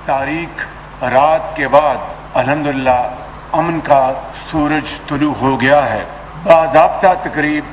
तारीख रात के बाद अल्हम्दुलिल्लाह अमन का सूरज तुलू हो गया है। बाज़ाब्ता तकरीब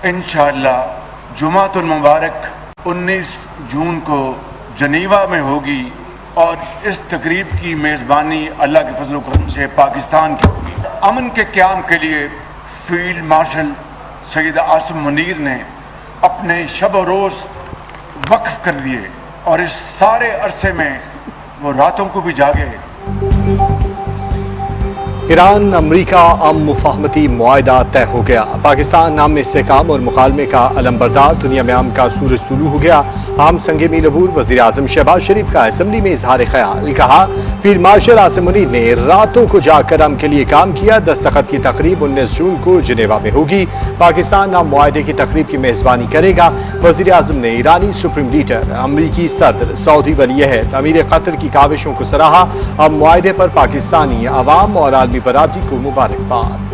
इंशाअल्लाह जुमातुल मुबारक 19 जून को जनीवा में होगी और इस तकरीब की मेज़बानी अल्लाह के फजल करम से पाकिस्तान की होगी। अमन के क़याम के लिए फील्ड मार्शल सैयद आसिम मुनीर ने अपने शब व रोज़ वक्फ कर दिए और इस सारे अरसे में वो रातों को भी जागे। ईरान अमरीका अम मुफाहमती मुआहदा तय हो गया। पाकिस्तान अमन इस्तेहकाम और मुकालमे का अलमबरदार, दुनिया में अमन का सूरज तुलू हो गया। आम संगे मील अबूर वज़ीर आज़म शहबाज शरीफ का असम्बली में इजहार ख्याल। कहा, फील्ड मार्शल आसिम मुनीर ने रातों को जाकर अमन के लिए काम किया। दस्तखत की तकरीब 19 जून को जिनेवा में होगी। पाकिस्तान अमन मुआहदे की तकरीब की मेज़बानी करेगा। वज़ीर आज़म ने ईरानी सुप्रीम लीडर, अमरीकी सदर, सऊदी वली-ए-अहद, अमीर कतर की काविशों को सराहा। अमन मुआहदे पर पाकिस्तानी अवाम और आलमी बरादरी को मुबारकबाद।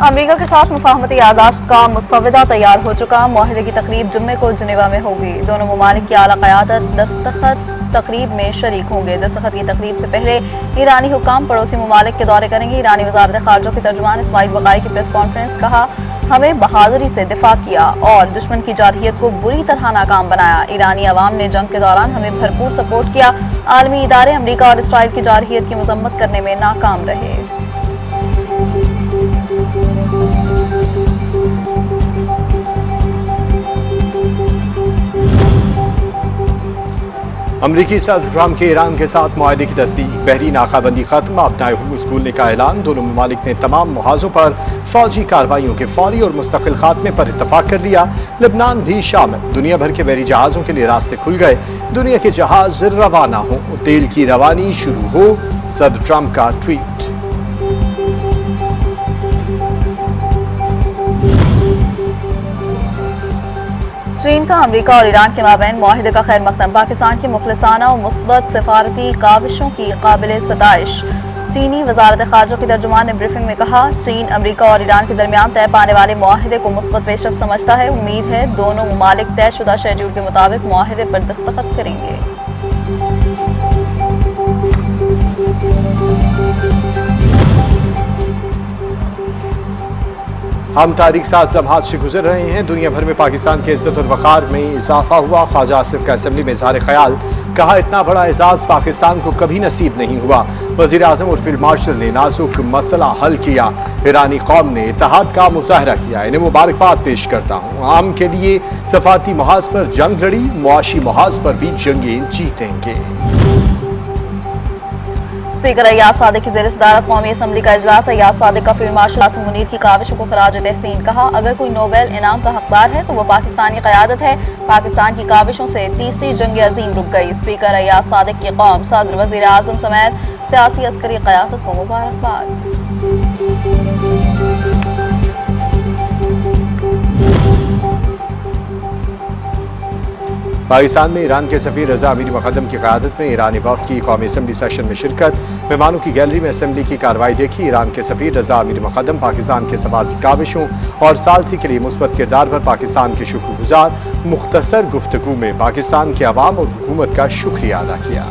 अमेरिका के साथ मुफाहमती यादाश्त का मुसव्वदा तैयार हो चुका। मुआहदे की तकरीब जुम्मे को जिनेवा में होगी। दोनों ममालिक की आला क़यादत दस्तखत तकरीब में शरीक होंगे। दस्तखत की तकरीब से पहले ईरानी हुक्काम पड़ोसी ममालिक के दौरे करेंगे। ईरानी वज़ारत ख़ारजा के तर्जुमान इस्माइल बक़ाई की प्रेस कॉन्फ्रेंस। कहा, हमें बहादुरी से दिफा किया और दुश्मन की जारहियत को बुरी तरह नाकाम बनाया। ईरानी अवाम ने जंग के दौरान हमें भरपूर सपोर्ट किया। आलमी इदारे अमरीका और इसराइल की जारहियत की मजम्मत करने में नाकाम रहे। अमरीकी सदर ट्रंप के ईरान के साथ मुआहदे की तस्दीक। बहरीन नाकाबंदी खत्म, अपनाए हुर्मुज़ खोलने का ऐलान। दोनों ममालिक ने तमाम मुहाज़ों पर फौजी कार्रवाइयों के फौरी और मुस्तकिल खात्मे पर इत्तफाक कर लिया। लेबनान भी शामिल। दुनिया भर के बहरी जहाज़ों के लिए रास्ते खुल गए। दुनिया के जहाज रवाना हो, तेल की रवानी शुरू हो। सदर ट्रंप का ट्वीट। चीन का अमरीका और ईरान के माबैन मुआहदे का खैर मकदम। पाकिस्तान की मुखलिसाना और मुस्बत सफारती काविशों की काबिल सदाइश। चीनी वज़ारत ख़ारजा की तर्जुमान ने ब्रीफिंग में कहा, चीन अमरीका और ईरान के दरमियान तय पाने वाले मुआहदे को मुस्बत पेशरफ्त समझता है। उम्मीद है दोनों ममालिक तयशुदा शेड्यूल के मुताबिक मुआहदे पर दस्तखत करेंगे। हम तारीख साज लम्हात से गुजर रहे हैं। दुनिया भर में पाकिस्तान के इज्जत और वक़ार में इजाफा हुआ। ख्वाजा आसिफ का असम्बली में इजहार ख्याल। कहा, इतना बड़ा एजाज़ पाकिस्तान को कभी नसीब नहीं हुआ। वज़ीर आज़म और फील्ड मार्शल ने नाजुक मसला हल किया। ईरानी कौम ने इत्तेहाद का मुजाहरा किया। इन्हें मुबारकबाद पेश करता हूँ। आम के लिए सफारती मुहाज पर जंग लड़ी, मुआशी मुहाज पर भी जंगें जीतेंगे। स्पीकर अय्याज सादिक की ज़ेर सदारत कौमी असम्बली का इजलास। अय्याज सादिक का फील्ड मार्शल आसिम मुनीर की काविशों को खराज तहसीन। कहा, अगर कोई नोबेल इनाम का हकदार है तो वो पाकिस्तानी क़यादत है। पाकिस्तान की काविशों से तीसरी जंग अजीम रुक गई। स्पीकर अय्याज सादिक की कौम, सदर, वज़ीर आज़म समेत सियासी अस्करी क़यादत को मुबारकबाद। पाकिस्तान में ईरान के सफ़ीर रज़ा अमीरी मुक़द्दम की क़यादत में ईरानी वफ़द की कौमी असम्बली सेशन में शिरकत। मेहमानों की गैलरी में असम्बली की कार्रवाई देखी। ईरान के सफ़ीर रज़ा अमीरी मुक़द्दम पाकिस्तान के सफारती काविशों और सालसी के लिए मुस्बत किरदार पर पाकिस्तान के शुक्रगुजार। मुख्तसर गुफ्तगू में पाकिस्तान के अवाम और हुकूमत का शुक्रिया अदा किया।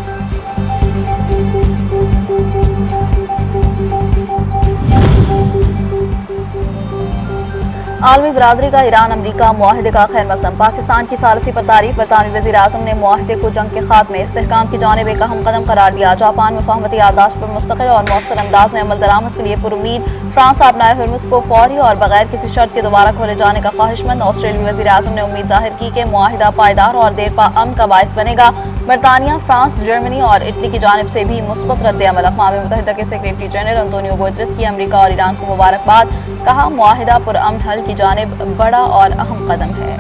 आलमी बरादरी का ईरान अमरीका मुआहदे का खैर मकदम। पाकिस्तान की सालसी पर तारीफ। बरतानवी वज़ीर आज़म ने मुआहदे को जंग के खात्मे इस्तेहकाम की जानिब एक अहम कदम करार दिया। जापान मुफाहमती यादाश्त पर मुस्तकिल और मौसर अंदाज में अमल दरामद के लिए पुरुमीद। फ्रांस अपनाए हुर्मुज़ को फौरी और बगैर किसी शर्त के दोबारा खोले जाने का ख्वाहिशमंद। ऑस्ट्रेलियाई वज़ीर आज़म ने उम्मीद जाहिर की कि मुआहदा पायदार और देरपा अमन का बायस बनेगा। बरतानिया, फ्रांस, जर्मनी और इटली की जानिब से भी मुस्बत रद्द-ए-अमल। अक़वाम मुत्तहिदा के सेक्रेटरी जनरल अंतोनियो गुतेरेस की अमरीका और ईरान को मुबारकबाद। कहा, मुआहदा पुरअमन हल की जानिब बड़ा और अहम कदम है।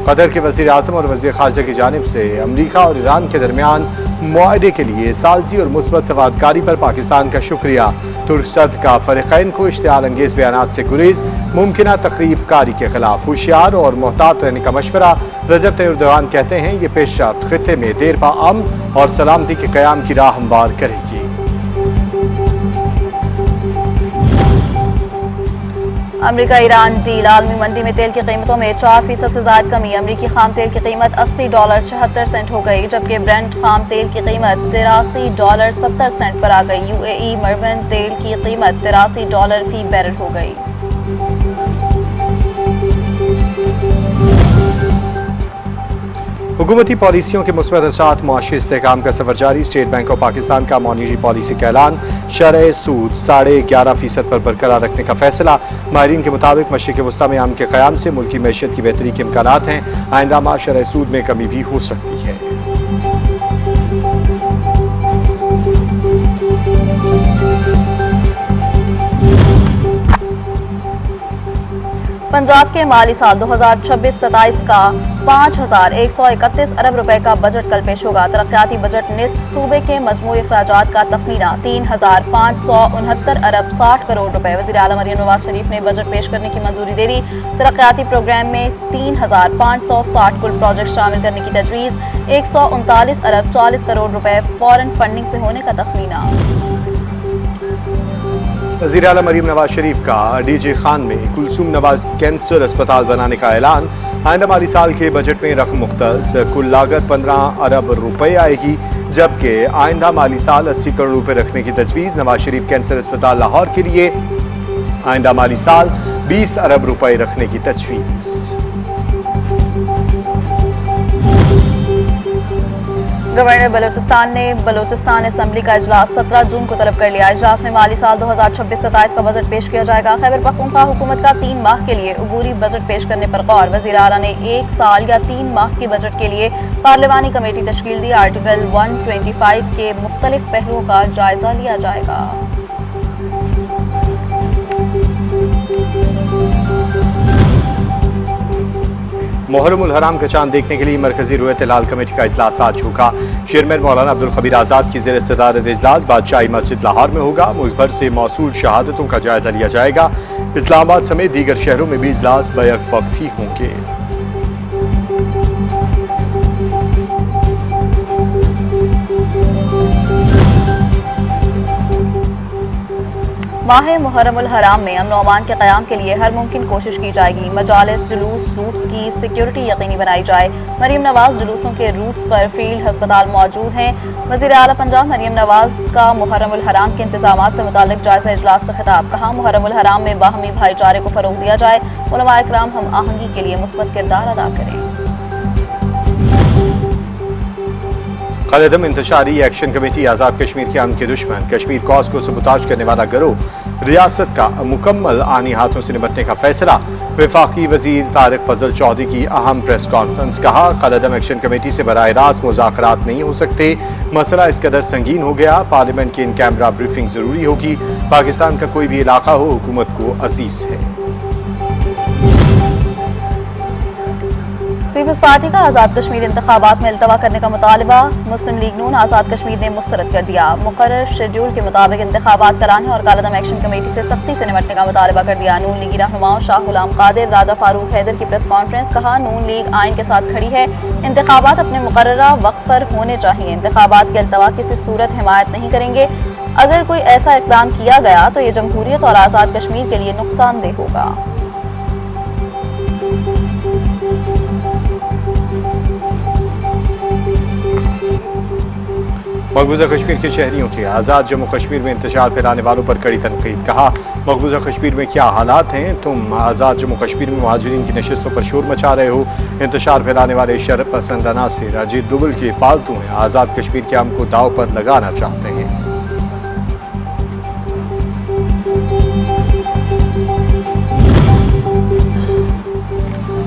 कतर के वज़ीर आज़म और वज़ीर ख़ारजा की जानिब से अमरीका और ईरान के दरमियान मुआहदे के लिए सालसी और मुस्बत सवादकारी पर पाकिस्तान का शुक्रिया। तुरसद का फरीकैन को इश्तियाल अंगेज बयानात से गुरेज, मुमकिन तकरीब कारी के खिलाफ होशियार और मोहतात रहने का मशवरा। रजब तैयब एर्दोगान कहते हैं ये पेशरफ्त खित्ते में देर पा अमन और सलामती के क़याम की राह हमवार करेगी। अमरीका ईरान डील, आलमी मंडी में तेल की कीमतों में 4% से ज्यादा कमी। अमरीकी खाम तेल की कीमत $80.76 हो गई, जबकि ब्रेंट खाम तेल की कीमत $83.70 पर आ गई। UAE मर्बन तेल की कीमत $83 फी बैरल हो गई। हुकूमती पॉलिसियों के मुस्बत असरात, मुआशी इस्तेहकाम का सफर जारी। स्टेट बैंक ऑफ पाकिस्तान का मॉनिटरी पॉलिसी का ऐलान, शरह सूद 11.5% पर बरकरार रखने का फैसला। माहिरीन के मुताबिक मशरिक़ वस्ता में अमन के क़याम से मुल्की मैशियत की बेहतरी के इम्कानात हैं। आइंदा माह शरह सूद में कमी भी हो सकती है। पंजाब के माली साल 2026-27 का 5,131 अरब रुपए का बजट कल पेश होगा। तरक्याती बजट निस्फ सूबे के मजमूई अखराजात का तखमीना 3,569 अरब 60 करोड़ रुपए। वज़ीर आला मरियम नवाज शरीफ ने बजट पेश करने की मंजूरी दे दी। तरक्याती प्रोग्राम में 3,560 कुल प्रोजेक्ट शामिल करने की तजवीज़। 139 अरब 40 करोड़ रुपए फॉरेन फंडिंग से होने का तखमीना। वज़ीर आला मरियम नवाज शरीफ का डीजे खान में कुलसूम नवाज कैंसर अस्पताल बनाने का ऐलान। आइंदा माली साल के बजट में रकम मुख्तस कुल लागत 15 अरब रुपए आएगी, जबकि आइंदा माली साल 80 करोड़ रुपए रखने की तजवीज़। नवाज शरीफ कैंसर अस्पताल लाहौर के लिए आइंदा माली साल 20 अरब रुपए रखने की तजवीज़। गवर्नर बलोचिस्तान ने बलोचिस्तान असेंबली का इजलास 17 जून को तलब कर लिया। इजलास में माली साल 2026-27 का बजट पेश किया जाएगा। खैबर पख्तूनख्वा हुकूमत का 3 माह के लिए अबूरी बजट पेश करने पर गौर। वज़ीर आला ने 1 साल या 3 माह के बजट के लिए पार्लिमानी कमेटी तश्कील दी। आर्टिकल 125 के मुख्तलिफ पहलुओं का जायजा लिया जाएगा। मुहर्रम उल हराम का चांद देखने के लिए मरकजी रुयत हिलाल कमेटी का इजलास आज होगा। चेयरमैन मौलाना अब्दुल खबीर आज़ाद की ज़ेर सदारत इजलास बादशाही मस्जिद लाहौर में होगा। मुल्क भर से मौसूल शहादतों का जायजा लिया जाएगा। इस्लामाबाद समेत दीगर शहरों में भी इजलास बैक वक्त ही होंगे। माह मुहर्रम उल हराम में अमन अमान के क़याम के लिए हर मुमकिन कोशिश की जाएगी। मजालिस, जुलूस, रूट्स की सिक्योरिटी यकीनी बनाई जाए। मरियम नवाज जुलूसों के रूट्स पर फील्ड हस्पताल मौजूद हैं। वज़ीर आला पंजाब मरियम नवाज का मुहर्रम उल हराम के इंतजामात से मुताल्लिक जायजा इजलास से खिताब। कहा, मुहर्रम उल हराम में बाहमी भाईचारे को फ़रोग़ दिया जाए। उलमा इकराम हम आहंगी के लिए मुस्बत किरदार अदा करें। कलदम इंतशारी एक्शन कमेटी आज़ाद कश्मीर के अमन के दुश्मन कश्मीर कॉज को सबूताज करने वाला गिरोह रियासत का मुकम्मल आनी हाथों से निपटने का फैसला। वफाकी वजीर तारिक फजल चौधरी की अहम प्रेस कॉन्फ्रेंस। कहा, कलदम एक्शन कमेटी से बराह रास्त मुज़ाकरात नहीं हो सकते। मसला इस कदर संगीन हो गया, पार्लियामेंट की इन कैमरा ब्रीफिंग जरूरी होगी। पाकिस्तान का कोई भी इलाका हो, हुकूमत को अजीज है। पीपल्स पार्टी का आज़ाद कश्मीर इंतखाबात में इल्तवा करने का मुतालबा मुस्लिम लीग नून आज़ाद कश्मीर ने मुस्तरद कर दिया। मुकर्रर शेड्यूल के मुताबिक इंतखाबात कराने और कालदम एक्शन कमेटी से सख्ती से निपटने का मुतालबा कर दिया। नून लीगी रहनुमाओं शाह गुलाम कादिर, राजा फारूक हैदर की प्रेस कॉन्फ्रेंस। कहा, नून लीग आइन के साथ खड़ी है। इंतखाबात अपने मुकर्ररा वक्त पर होने चाहिए। इंतखाबात के अल्तवा किसी सूरत हिमायत नहीं करेंगे। अगर कोई ऐसा इक़दाम किया गया तो ये जमहूरियत और आज़ाद कश्मीर के लिए नुकसानदेह होगा। मकबूजा कश्मीर के शहरियों की आज़ाद जम्मू कश्मीर में इंतशार फैलाने वालों पर कड़ी तनकीद। कहा, मकबूजा कश्मीर में क्या हालात हैं, तुम आज़ाद जम्मू कश्मीर में मुहाजिरीन की नशिस्तों पर शोर मचा रहे हो। इंतशार फैलाने वाले शर पसंद अनासिर अजीत डोभाल के पालतू हैं। आज़ाद कश्मीर के अमन को दाव पर लगाना चाहते हैं।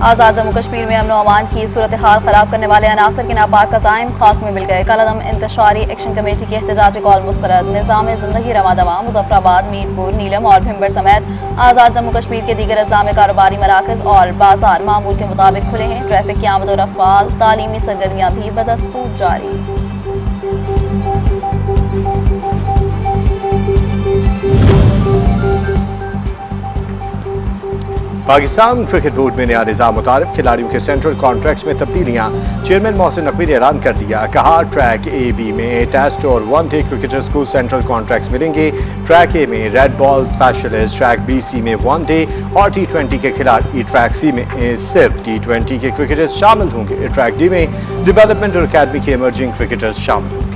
आज़ाद जम्मू कश्मीर में अमन अमान की सूरत हाल ख़राब करने वाले अनासर के नापाक अज़ाइम खाक में मिल गए। कलदम इंतशारी एक्शन कमेटी के एहतजाजी कॉल मुस्तरद। निज़ाम ज़िंदगी रमादवा, मुजफ्फराबाद, मीरपुर, नीलम और भिम्बर समेत आज़ाद जम्मू कश्मीर के दीगर अज़ला में कारोबारी मराकज़ और बाजार मामूल के मुताबिक खुले हैं। ट्रैफिक की आमद और रफ्तार, तालीमी सरगर्मियाँ भी बदस्तूर जारी। पाकिस्तान क्रिकेट बोर्ड में नया निज़ाम मुतारिफ, खिलाड़ियों के सेंट्रल कॉन्ट्रैक्ट्स में तब्दीलियाँ। चेयरमैन मोहसिन नकवी ने ऐलान कर दिया, कहा ट्रैक ए बी में टेस्ट और वन-डे क्रिकेटर्स को सेंट्रल कॉन्ट्रैक्ट्स मिलेंगे। ट्रैक ए में red ball specialist, track B C में वन-डे और T20 के खिलाड़ी, ट्रैक सी में सिर्फ T20 के क्रिकेटर्स शामिल होंगे। ट्रैक डी में डेवलपमेंट और अकेडमी के इमर्जिंग क्रिकेटर्स शामिल।